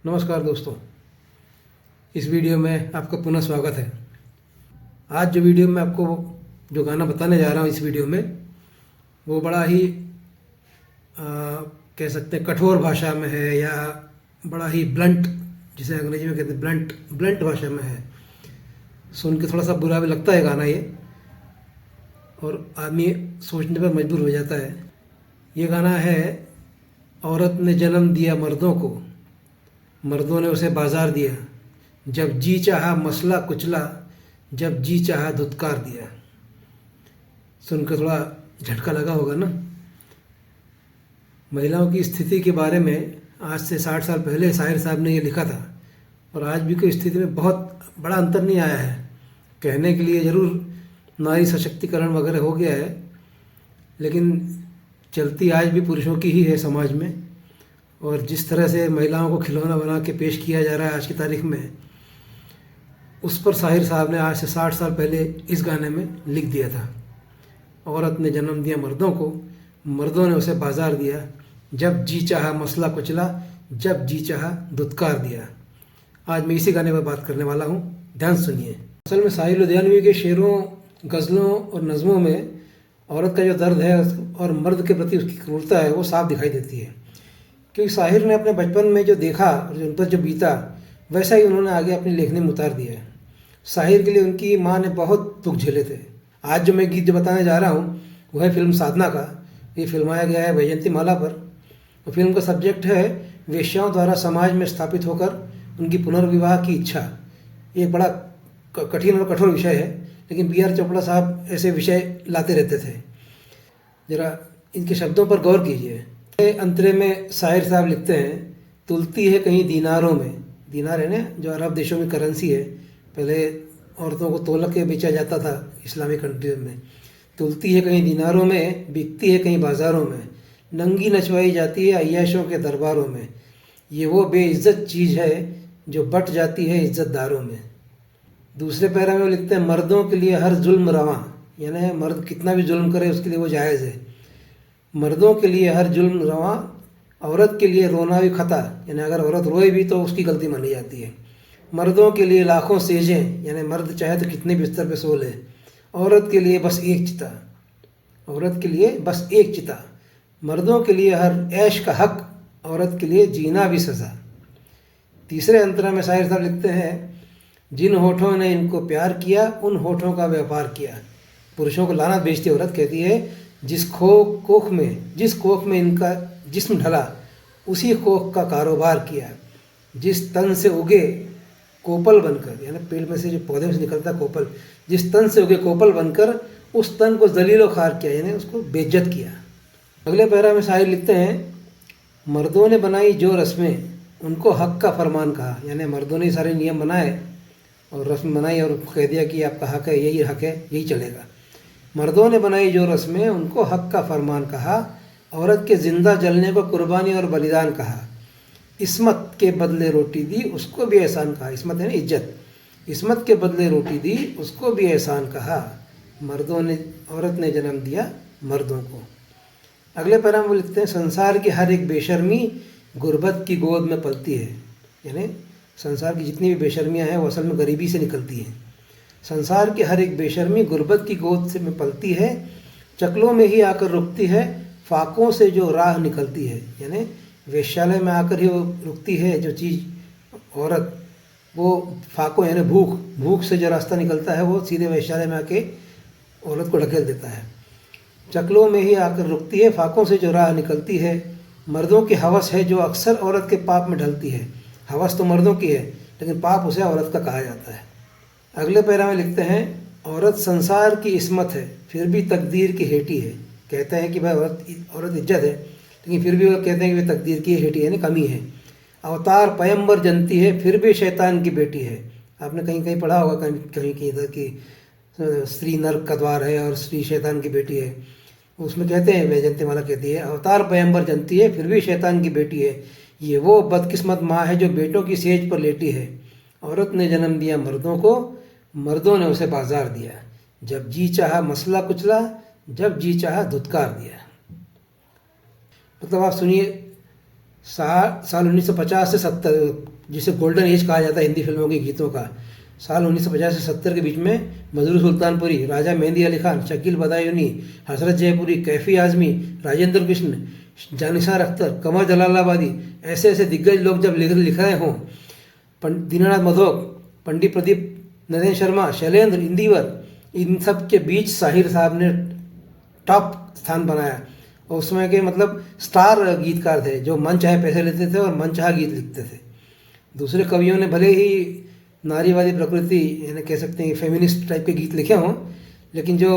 नमस्कार दोस्तों, इस वीडियो में आपका पुनः स्वागत है। आज जो वीडियो में आपको जो गाना बताने जा रहा हूँ इस वीडियो में वो बड़ा ही कह सकते हैं कठोर भाषा में है या बड़ा ही ब्लंट, जिसे अंग्रेजी में कहते हैं ब्लंट भाषा में है। सुन के थोड़ा सा बुरा भी लगता है गाना ये, और आदमी सोचने पर मजबूर हो जाता है। ये गाना है औरत ने जन्म दिया मर्दों को, मर्दों ने उसे बाजार दिया, जब जी चाहा मसला कुचला, जब जी चाहा धुतकार दिया। सुनकर थोड़ा झटका लगा होगा ना। महिलाओं की स्थिति के बारे में आज से 60 साल पहले शायर साहब ने ये लिखा था, और आज भी कोई स्थिति में बहुत बड़ा अंतर नहीं आया है। कहने के लिए ज़रूर नारी सशक्तिकरण वगैरह हो गया है, लेकिन चलती आज भी पुरुषों की ही है समाज में। और जिस तरह से महिलाओं को खिलौना बना के पेश किया जा रहा है आज की तारीख में, उस पर शाहिर साहब ने आज से 60 साल पहले इस गाने में लिख दिया था। औरत ने जन्म दिया मर्दों को, मर्दों ने उसे बाजार दिया, जब जी चाहा मसला कुचला, जब जी चाहा धुतकार दिया। आज मैं इसी गाने पर बात करने वाला हूँ, ध्यान सुनिए। असल में साहिर लुधियानवी के शेरों, गज़लों और नज़मों में औरत का जो दर्द है और मर्द के प्रति उसकी क्रूरता है वो साफ दिखाई देती है। क्योंकि साहिर ने अपने बचपन में जो देखा और उन पर जो बीता, वैसा ही उन्होंने आगे अपनी लेखनी में उतार दिया है। साहिर के लिए उनकी माँ ने बहुत दुख झेले थे। आज जो मैं गीत जो बताने जा रहा हूँ वह है फिल्म साधना का। ये फिल्माया गया है वैजयंती माला पर, और फिल्म का सब्जेक्ट है वेश्याओं द्वारा समाज में स्थापित होकर उनकी पुनर्विवाह की इच्छा। ये बड़ा कठिन और कठोर विषय है, लेकिन B.R. चोपड़ा साहब ऐसे विषय लाते रहते थे। ज़रा इनके शब्दों पर गौर कीजिए। अंतरे में शायर साहब लिखते हैं, तुलती है कहीं दीनारों में, दीनार है ना जो अरब देशों में करेंसी है, पहले औरतों को तोलक के बेचा जाता था इस्लामिक कंट्रीज में। तुलती है कहीं दीनारों में, बिकती है कहीं बाज़ारों में, नंगी नचवाई जाती है अय्याशों के दरबारों में, ये वो बेइज्जत चीज़ है जो बट जाती है इज्जतदारों में। दूसरे पैरा में वो लिखते हैं, मर्दों के लिए हर जुल्म रवां, यानी मर्द कितना भी जुल्म करे उसके लिए वो जायज़ है। मर्दों के लिए हर जुल्म रवां, औरत के लिए रोना भी खता, यानी अगर औरत रोए भी तो उसकी गलती मानी जाती है। मर्दों के लिए लाखों सेजें, यानी मर्द चाहे तो कितने बिस्तर पे सो ले, औरत के लिए बस एक चिता, औरत के लिए बस एक चिता। मर्दों के लिए हर ऐश का हक, औरत के लिए जीना भी सज़ा। तीसरे अंतरा में शायर साहब लिखते हैं, जिन होठों ने इनको प्यार किया उन होठों का व्यापार किया। पुरुषों को लानत भेजती औरत कहती है, जिस कोख में इनका जिस्म ढला उसी कोख का कारोबार किया। जिस तन से उगे कोपल बनकर, यानी पेड़ में से जो पौधे में से निकलता कोपल, जिस तन से उगे कोपल बनकर उस तन को जलीलो खार किया, यानी उसको बेइज्जत किया। अगले पैरा में शायर लिखते हैं, मर्दों ने बनाई जो रस्में उनको हक का फरमान कहा, यानी मर्दों ने सारे नियम बनाए और रस्म बनाई और कह दिया कि आपका हक है, यही हक है, यही चलेगा। मर्दों ने बनाई जो रस्में उनको हक का फरमान कहा, औरत के जिंदा जलने को कुर्बानी और बलिदान कहा। इस्मत के बदले रोटी दी उसको भी एहसान कहा, इस्मत है ना इज्जत, इस्मत के बदले रोटी दी उसको भी एहसान कहा। औरत ने जन्म दिया मर्दों को। अगले पैरा में लिखते हैं, संसार की हर एक बेशर्मी गुर्बत की गोद में पलती है, यानी संसार की जितनी भी बेशर्मियाँ हैं वो असल में गरीबी से निकलती हैं। संसार की हर एक बेशर्मी गुर्बत की गोद से में पलती है, चकलों में ही आकर रुकती है, फाकों से जो राह निकलती है, यानी वेश्यालय में आकर ही वो रुकती है जो चीज़ औरत, वो फाकों यानी भूख से जो रास्ता निकलता है वो सीधे वेश्यालय में आके औरत को ढकेल देता है। चकलों में ही आकर रुकती है, फाकों से जो राह निकलती है, मर्दों की हवस है जो अक्सर औरत के पाप में ढलती है। हवस तो मर्दों की है, लेकिन पाप उसे औरत का कहा जाता है। अगले पैरा में लिखते हैं, औरत संसार की इस्मत है फिर भी तकदीर की हेटी है। कहते हैं कि भाई औरत इज्जत है, लेकिन फिर भी वो कहते हैं कि वे तकदीर की हेटी है, यानी कमी है। अवतार पैगंबर जनती है फिर भी शैतान की बेटी है। आपने कहीं कहीं पढ़ा होगा, कहीं कहीं इधर कि स्त्री नर्क का द्वार है और स्त्री शैतान की बेटी है। उसमें कहते हैं, वैजयंती माला कहती है, अवतार पैगंबर जनती है फिर भी शैतान की बेटी है, ये वो बदकिस्मत माँ है जो बेटों की सेज पर लेटी है। औरत ने जन्म दिया मर्दों को, मर्दों ने उसे बाजार दिया, जब जी चाहा मसला कुचला, जब जी चाहा धुतकार दिया। मतलब आप सुनिए, साल 1950 से 70, जिसे गोल्डन एज कहा जाता है हिंदी फिल्मों के गीतों का, साल 1950 से 70 के बीच में मधुर सुल्तानपुरी, राजा मेहंदी अली खान, शकील बदायूनी, हसरत जयपुरी, कैफी आजमी, राजेंद्र कृष्ण, जानिसार अख्तर, कमर जलालाबादी, ऐसे ऐसे दिग्गज लोग जब लिख रहे हों, दीनानाथ मधोक, पंडित प्रदीप नरेंद्र शर्मा, शैलेंद्र, इंदिवर, इन सब के बीच साहिर साहब ने टॉप स्थान बनाया। और उसमें के मतलब स्टार गीतकार थे जो मन चाहे पैसे लेते थे और मन चाहा गीत लिखते थे। दूसरे कवियों ने भले ही नारीवादी प्रकृति यानी कह सकते हैं फेमिनिस्ट टाइप के गीत लिखे हों, लेकिन जो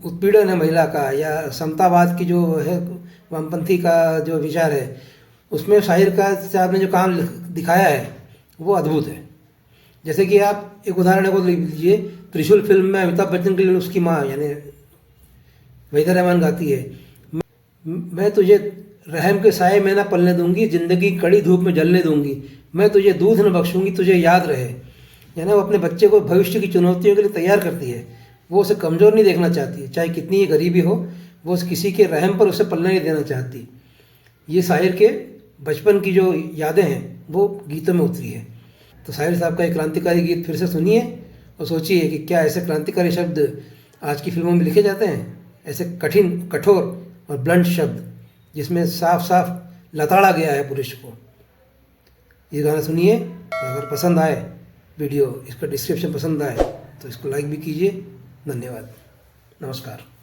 उत्पीड़न है महिला का या समतावाद की जो है वामपंथी का जो विचार है, उसमें साहिर का साहब ने जो काम दिखाया है वो अद्भुत है। जैसे कि आप एक उदाहरण को लीजिए, त्रिशूल फिल्म में अमिताभ बच्चन के लिए उसकी माँ यानी वहीदा रहमान गाती है, मैं तुझे रहम के साए में ना पलने दूंगी, जिंदगी कड़ी धूप में जलने दूंगी, मैं तुझे दूध न बख्शूंगी, तुझे याद रहे। यानी वो अपने बच्चे को भविष्य की चुनौतियों के लिए तैयार करती है। वो उसे कमज़ोर नहीं देखना चाहती, चाहे कितनी ही गरीबी हो, वो किसी के रहम पर उसे पलने नहीं देना चाहती। ये शायर के बचपन की जो यादें हैं वो गीतों में उतरी है। तो शायर साहब का एक क्रांतिकारी गीत फिर से सुनिए और सोचिए कि क्या ऐसे क्रांतिकारी शब्द आज की फिल्मों में लिखे जाते हैं, ऐसे कठिन, कठोर और ब्लंट शब्द जिसमें साफ साफ लताड़ा गया है पुरुष को। ये गाना सुनिए। अगर पसंद आए वीडियो, इसका डिस्क्रिप्शन पसंद आए तो इसको लाइक भी कीजिए। धन्यवाद, नमस्कार।